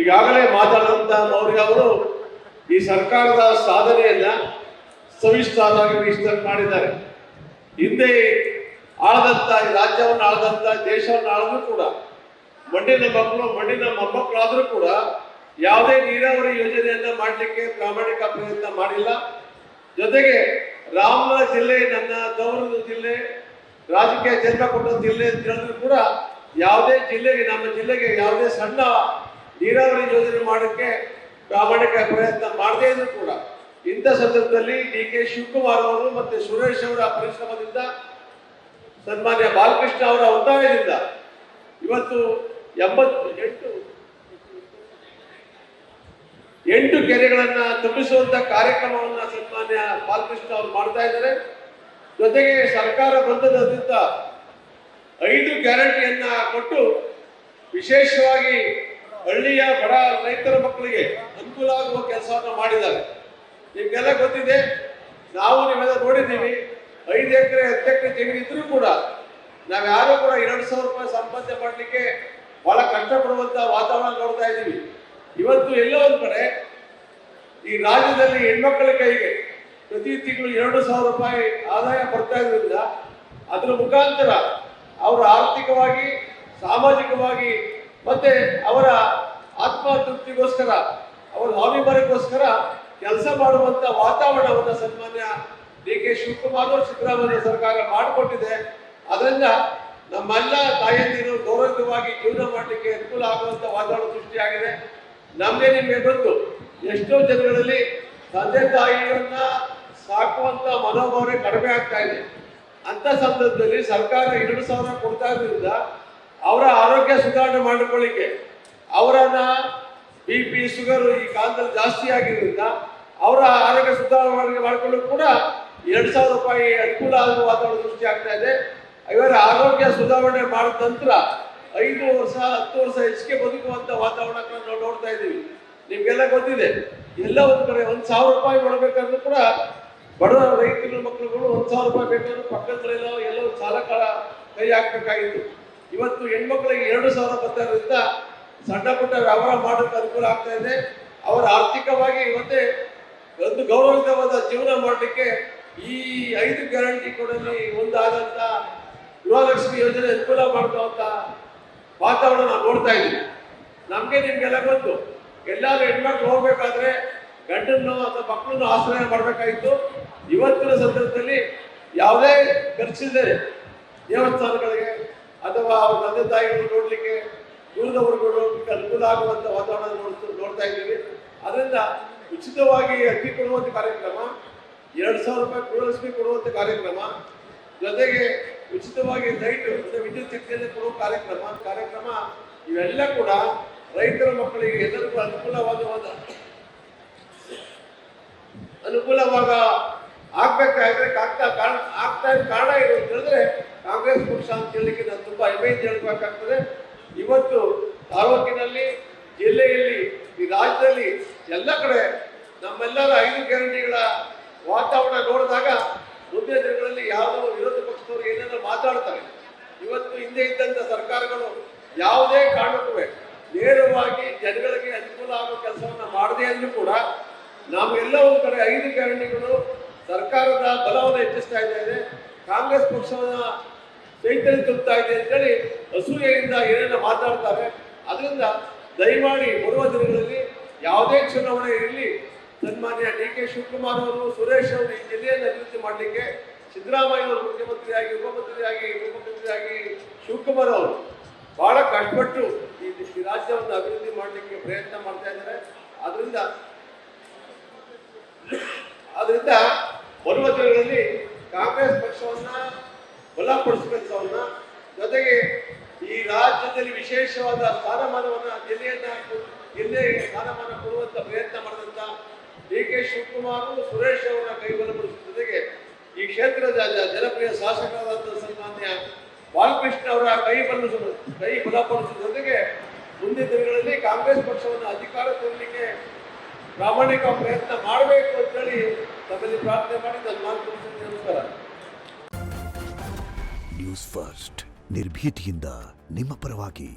ಈಗಾಗಲೇ ಮಾತಾಡಿದಂತ ಮೌರ್ಯ ಅವರು ಈ ಸರ್ಕಾರದ ಸಾಧನೆಯನ್ನ ಸವಿಸ್ತಾರವಾಗಿ ವಿಸ್ತರಣೆ ಮಾಡಿದ್ದಾರೆ. ಹಿಂದೆ ಆಳದಂತ ಈ ರಾಜ್ಯವನ್ನು ಆಳದಂತ ದೇಶವನ್ನು ಆಳಿದ್ರು ಕೂಡ ಮಣ್ಣಿನ ಮಕ್ಕಳು ಮಣ್ಣಿನ ಮೊಮ್ಮಕ್ಕಳಾದ್ರೂ ಕೂಡ ಯಾವುದೇ ನೀರಾವರಿ ಯೋಜನೆಯನ್ನ ಮಾಡಲಿಕ್ಕೆ ಪ್ರಾಮಾಣಿಕ ಪ್ರಯತ್ನ ಮಾಡಿಲ್ಲ. ಜೊತೆಗೆ ರಾಮನಗರ ಜಿಲ್ಲೆ ನನ್ನ ಗೌರವದ ಜಿಲ್ಲೆ, ರಾಜಕೀಯ ಜನ್ಮ ಕೊಟ್ಟ ಜಿಲ್ಲೆ ಅಂತ ಹೇಳಿದ್ರು ಕೂಡ ಯಾವುದೇ ಜಿಲ್ಲೆಗೆ ನಮ್ಮ ಜಿಲ್ಲೆಗೆ ಯಾವುದೇ ಸಣ್ಣ ನೀರಾವರಿ ಯೋಜನೆ ಮಾಡೋಕ್ಕೆ ಪ್ರಾಮಾಣಿಕ ಪ್ರಯತ್ನ ಮಾಡದೇ ಇದ್ರು ಕೂಡ ಇಂಥ ಸಂದರ್ಭದಲ್ಲಿ ಡಿ.ಕೆ. ಶಿವಕುಮಾರ್ ಅವರು ಮತ್ತೆ ಸುರೇಶ್ ಅವರ ಪರಿಶ್ರಮದಿಂದ ಸನ್ಮಾನ್ಯ ಬಾಲಕೃಷ್ಣ ಅವರ ಒತ್ತಾಯದಿಂದ ಇವತ್ತು 88 ಕೆರೆಗಳನ್ನ ತುಂಬಿಸುವಂತ ಕಾರ್ಯಕ್ರಮವನ್ನ ಸನ್ಮಾನ್ಯ ಬಾಲಕೃಷ್ಣ ಅವರು ಮಾಡ್ತಾ ಇದ್ದಾರೆ. ಜೊತೆಗೆ ಸರ್ಕಾರ ಬಂದದ್ರಿಂದ 5 ಗ್ಯಾರಂಟಿಯನ್ನ ಕೊಟ್ಟು ವಿಶೇಷವಾಗಿ ಹಳ್ಳಿಯ ಬಡ ರೈತರ ಮಕ್ಕಳಿಗೆ ಅನುಕೂಲ ಆಗುವ ಕೆಲಸವನ್ನ ಮಾಡಿದ್ದಾರೆ. ನಿಮ್ಗೆಲ್ಲ ಗೊತ್ತಿದೆ, ನಾವು ನೀವೆಲ್ಲ ನೋಡಿದ್ದೀವಿ. 5 ಎಕರೆ 10 ಎಕರೆ ಜಮೀನು ಇದ್ರೂ ಕೂಡ ನಾವ್ಯಾರು ಕೂಡ 2,000 ರೂಪಾಯಿ ಸಂಪಾದನೆ ಮಾಡಲಿಕ್ಕೆ ಬಹಳ ಕಷ್ಟಪಡುವಂತ ವಾತಾವರಣ ನೋಡ್ತಾ ಇದ್ದೀವಿ. ಇವತ್ತು ಎಲ್ಲೋ ಒಂದ್ ಕಡೆ ಈ ರಾಜ್ಯದಲ್ಲಿ ಹೆಣ್ಮಕ್ಕಳ ಕೈಗೆ ಪ್ರತಿ ತಿಂಗಳು 2,000 ರೂಪಾಯಿ ಆದಾಯ ಬರ್ತಾ ಇದ್ರಿಂದ ಅದರ ಮುಖಾಂತರ ಅವರ ಆರ್ಥಿಕವಾಗಿ ಸಾಮಾಜಿಕವಾಗಿ ಮತ್ತೆ ಅವರ ಆತ್ಮತೃಪ್ತಿಗೋಸ್ಕರ ಅವರ ಸ್ವಾಭಿಮಾನಕ್ಕೋಸ್ಕರ ಕೆಲಸ ಮಾಡುವಂತ ವಾತಾವರಣವನ್ನು ಸನ್ಮಾನ್ಯ ಡಿ.ಕೆ. ಶಿವಕುಮಾರ್ ಸಿದ್ದರಾಮಯ್ಯ ಸರ್ಕಾರ ಮಾಡಿಕೊಟ್ಟಿದೆ. ಅದರಿಂದ ನಮ್ಮೆಲ್ಲ ತಾಯಂದಿರು ಗೌರವವಾಗಿ ಜೀವನ ಮಾಡಲಿಕ್ಕೆ ಅನುಕೂಲ ಆಗುವಂತ ವಾತಾವರಣ ಸೃಷ್ಟಿಯಾಗಿದೆ. ನಮ್ಗೆ ನಿಮ್ಗೆ ಗೊತ್ತು, ಎಷ್ಟೋ ಜನಗಳಲ್ಲಿ ತಂದೆ ತಾಯಿಯನ್ನ ಸಾಕುವಂತ ಮನೋಭಾವನೆ ಕಡಿಮೆ ಆಗ್ತಾ ಇದೆ. ಅಂತ ಸಂದರ್ಭದಲ್ಲಿ ಸರ್ಕಾರ 2,000 ಕೊಡ್ತಾ ಇದ್ರಿಂದ ಅವರ ಆರೋಗ್ಯ ಸುಧಾರಣೆ ಮಾಡಿಕೊಳ್ಳಿಕ್ಕೆ ಅವರನ್ನ BP ಶುಗರ್ ಈ ಕಾಲದಲ್ಲಿ ಜಾಸ್ತಿ ಆಗಿರೋದ್ರಿಂದ ಅವರ ಆರೋಗ್ಯ ಸುಧಾರಣೆ ಮಾಡಿಕೊಳ್ಳಲು ಕೂಡ 2,000 ರೂಪಾಯಿ ಅನುಕೂಲ ಆಗುವ ವಾತಾವರಣ ಸೃಷ್ಟಿ ಆಗ್ತಾ ಇದೆ. ಇವರ ಆರೋಗ್ಯ ಸುಧಾರಣೆ ಮಾಡಿದ ನಂತರ 5 ವರ್ಷ 10 ವರ್ಷ ಹೆಚ್ಚಿಗೆ ಬದುಕುವಂತ ವಾತಾವರಣ ನಾವು ನೋಡ್ತಾ ಇದ್ದೀವಿ. ನಿಮ್ಗೆಲ್ಲ ಗೊತ್ತಿದೆ, ಎಲ್ಲ ಒಂದ್ ಕಡೆ 1,000 ರೂಪಾಯಿ ಮಾಡಬೇಕಾದ್ರೂ ಕೂಡ ಬಡ ರೈತರ ಮಕ್ಕಳುಗಳು 1,000 ರೂಪಾಯಿ ಬೇಕಾದ್ರೂ ಪಕ್ಕದಲ್ಲೆಲ್ಲ ಎಲ್ಲೋ ಸಾಲ ಕೈ ಹಾಕ್ಬೇಕಾಗಿತ್ತು. ಇವತ್ತು ಹೆಣ್ಮಕ್ಳಿಗೆ 2,000 ಬರ್ತಾದ್ರಿಂದ ಸಣ್ಣ ಪುಟ್ಟ ವ್ಯವಹಾರ ಮಾಡೋಕೆ ಅನುಕೂಲ ಆಗ್ತಾ ಇದೆ. ಅವರ ಆರ್ಥಿಕವಾಗಿ ಮತ್ತೆ ಒಂದು ಗೌರವಯುತವಾದ ಜೀವನ ಮಾಡಲಿಕ್ಕೆ ಈ 5 ಗ್ಯಾರಂಟಿ ಕೊಡಲಿ ಒಂದಾದಂತ ಗೃಹಲಕ್ಷ್ಮಿ ಯೋಜನೆ ಅನುಕೂಲ ಮಾಡ್ತಾ ವಾತಾವರಣ ನಾವು ನೋಡ್ತಾ ಇದ್ದೀವಿ. ನಮ್ಗೆ ನಿಮ್ಗೆಲ್ಲ ಗೊತ್ತು, ಎಲ್ಲಾದ್ರೂ ಹೆಣ್ಮಕ್ಳು ಹೋಗ್ಬೇಕಾದ್ರೆ ಗಂಡನ್ನು ಅಥವಾ ಮಕ್ಕಳನ್ನು ಆಶ್ರಯ ಮಾಡಬೇಕಾಗಿತ್ತು. ಇವತ್ತಿನ ಸಂದರ್ಭದಲ್ಲಿ ಯಾವುದೇ ಖರ್ಚಿದೆ ದೇವಸ್ಥಾನಗಳಿಗೆ ಅಥವಾ ಅವ್ರ ತಂದೆ ತಾಯಿಗಳು ನೋಡ್ಲಿಕ್ಕೆ ದೂರದವರುಗಳು ನೋಡ್ಲಿಕ್ಕೆ ಅನುಕೂಲ ಆಗುವಂತ ವಾತಾವರಣ ನೋಡ್ತಾ ಇದ್ದೀವಿ. ಅದರಿಂದ ಉಚಿತವಾಗಿ ಅಕ್ಕಿ ಕೊಡುವಂತ ಕಾರ್ಯಕ್ರಮ, 2,000 ರೂಪಾಯಿ ಗೃಹಲಕ್ಷ್ಮಿ ಕೊಡುವಂತ ಕಾರ್ಯಕ್ರಮ, ಜೊತೆಗೆ ಉಚಿತವಾಗಿ ಲೈಟ್ ವಿದ್ಯುತ್ ಶಕ್ತಿಯನ್ನು ಕೊಡುವ ಕಾರ್ಯಕ್ರಮ ಇವೆಲ್ಲ ಕೂಡ ರೈತರ ಮಕ್ಕಳಿಗೆ ಎಲ್ಲರಿಗೂ ಅನುಕೂಲವಾಗ ಆಗ್ಬೇಕಾದ್ರೆ ಆಗ್ತಾ ಇರೋ ಕಾರಣ ಏನು ಅಂತ ಹೇಳಿದ್ರೆ ಕಾಂಗ್ರೆಸ್ ಪಕ್ಷ ಅಂತ ಹೇಳಲಿಕ್ಕೆ ನಾನು ತುಂಬಾ ಹೆಮ್ಮೆಯಿಂದ ಹೇಳ್ಬೇಕಾಗ್ತದೆ. ಇವತ್ತು ತಾಲೂಕಿನಲ್ಲಿ, ಜಿಲ್ಲೆಯಲ್ಲಿ, ಈ ರಾಜ್ಯದಲ್ಲಿ ಎಲ್ಲ ಕಡೆ ನಮ್ಮೆಲ್ಲರ 5 ಗ್ಯಾರಂಟಿಗಳ ವಾತಾವರಣ ನೋಡಿದಾಗ ಮುಂದಿನ ದಿನಗಳಲ್ಲಿ ಯಾವುದೋ ವಿರೋಧ ಪಕ್ಷದವರು ಏನೇನೋ ಮಾತಾಡ್ತಾರೆ. ಇವತ್ತು ಹಿಂದೆ ಇದ್ದಂತ ಸರ್ಕಾರಗಳು ಯಾವುದೇ ಕಾರಣಕ್ಕೂ ನೇರವಾಗಿ ಜನಗಳಿಗೆ ಅನುಕೂಲ ಆಗುವ ಕೆಲಸವನ್ನ ಮಾಡದೇ ಅಂದ್ರೂ ಕೂಡ ನಾವೆಲ್ಲ ಒಂದ್ ಕಡೆ 5 ಗ್ಯಾರಂಟಿಗಳು ಸರ್ಕಾರದ ಬಲವನ್ನು ಹೆಚ್ಚಿಸ್ತಾ ಇದೆ, ಕಾಂಗ್ರೆಸ್ ಪಕ್ಷವನ್ನ ಚೈತನ್ಯ ತುಂಬುತ್ತಾ ಇದೆ ಅಂತೇಳಿ ಅಸೂಯೆಯಿಂದ ಏನೇನೋ ಮಾತಾಡ್ತಾರೆ. ಅದರಿಂದ ದಯಮಾಡಿ ಬರುವ ದಿನಗಳಲ್ಲಿ ಯಾವುದೇ ಚುನಾವಣೆ ಇರಲಿ, ಸನ್ಮಾನ್ಯ ಡಿ.ಕೆ. ಶಿವಕುಮಾರ್ ಅವರು, ಸುರೇಶ್ ಅವರು ಈ ಜಿಲ್ಲೆಯನ್ನು ಅಭಿವೃದ್ಧಿ ಮಾಡಲಿಕ್ಕೆ ಸಿದ್ದರಾಮಯ್ಯ ಅವರು ಮುಖ್ಯಮಂತ್ರಿಯಾಗಿ ಉಪಮುಖ್ಯಮಂತ್ರಿಯಾಗಿ ಶಿವಕುಮಾರ್ ಅವರು ಬಹಳ ಕಷ್ಟಪಟ್ಟು ಈ ರಾಜ್ಯವನ್ನು ಅಭಿವೃದ್ಧಿ ಮಾಡಲಿಕ್ಕೆ ಪ್ರಯತ್ನ ಮಾಡ್ತಾ ಇದ್ದಾರೆ. ಅದರಿಂದ ಬರುವ ದಿನಗಳಲ್ಲಿ ಕಾಂಗ್ರೆಸ್ ಪಕ್ಷವನ್ನ ಬಲಪಡಿಸುವ ಕೆಲಸವನ್ನ, ಜೊತೆಗೆ ಈ ರಾಜ್ಯದಲ್ಲಿ ವಿಶೇಷವಾದ ಸ್ಥಾನಮಾನವನ್ನ ಜಿಲ್ಲೆಗೆ ಸ್ಥಾನಮಾನ ಕೊಡುವಂತ ಪ್ರಯತ್ನ ಮಾಡಿದಂತ ಡಿ.ಕೆ. ಶಿವಕುಮಾರ್, ಸುರೇಶ್ ಅವರ ಕೈ ಬಲಪಡಿಸುವ ಜೊತೆಗೆ ಈ ಕ್ಷೇತ್ರದ ಜನಪ್ರಿಯ ಶಾಸಕರಾದಂತಹ ಸನ್ಮಾನ್ಯ ಬಾಲಕೃಷ್ಣ ಅವರ ಕೈ ಬಲಪಡಿಸುವ ಜೊತೆಗೆ ಮುಂದಿನ ದಿನಗಳಲ್ಲಿ ಕಾಂಗ್ರೆಸ್ ಪಕ್ಷವನ್ನು ಅಧಿಕಾರ ತರಲಿಕ್ಕೆ ಪ್ರಾಮಾಣಿಕ ಪ್ರಯತ್ನ ಮಾಡಬೇಕು ಅಂತ ಹೇಳಿ ತಮ್ಮಲ್ಲಿ ಪ್ರಾರ್ಥನೆ ಮಾಡಿ ನನ್ನ ಮಾತು ಮುಗಿಸುತ್ತೇನೆ. ನಮಸ್ಕಾರ. ನ್ಯೂಸ್ ಫಸ್ಟ್ ನಿರ್ಭೀತಿಯಿಂದ ನಿಮ್ಮ ಪರವಾಗಿ.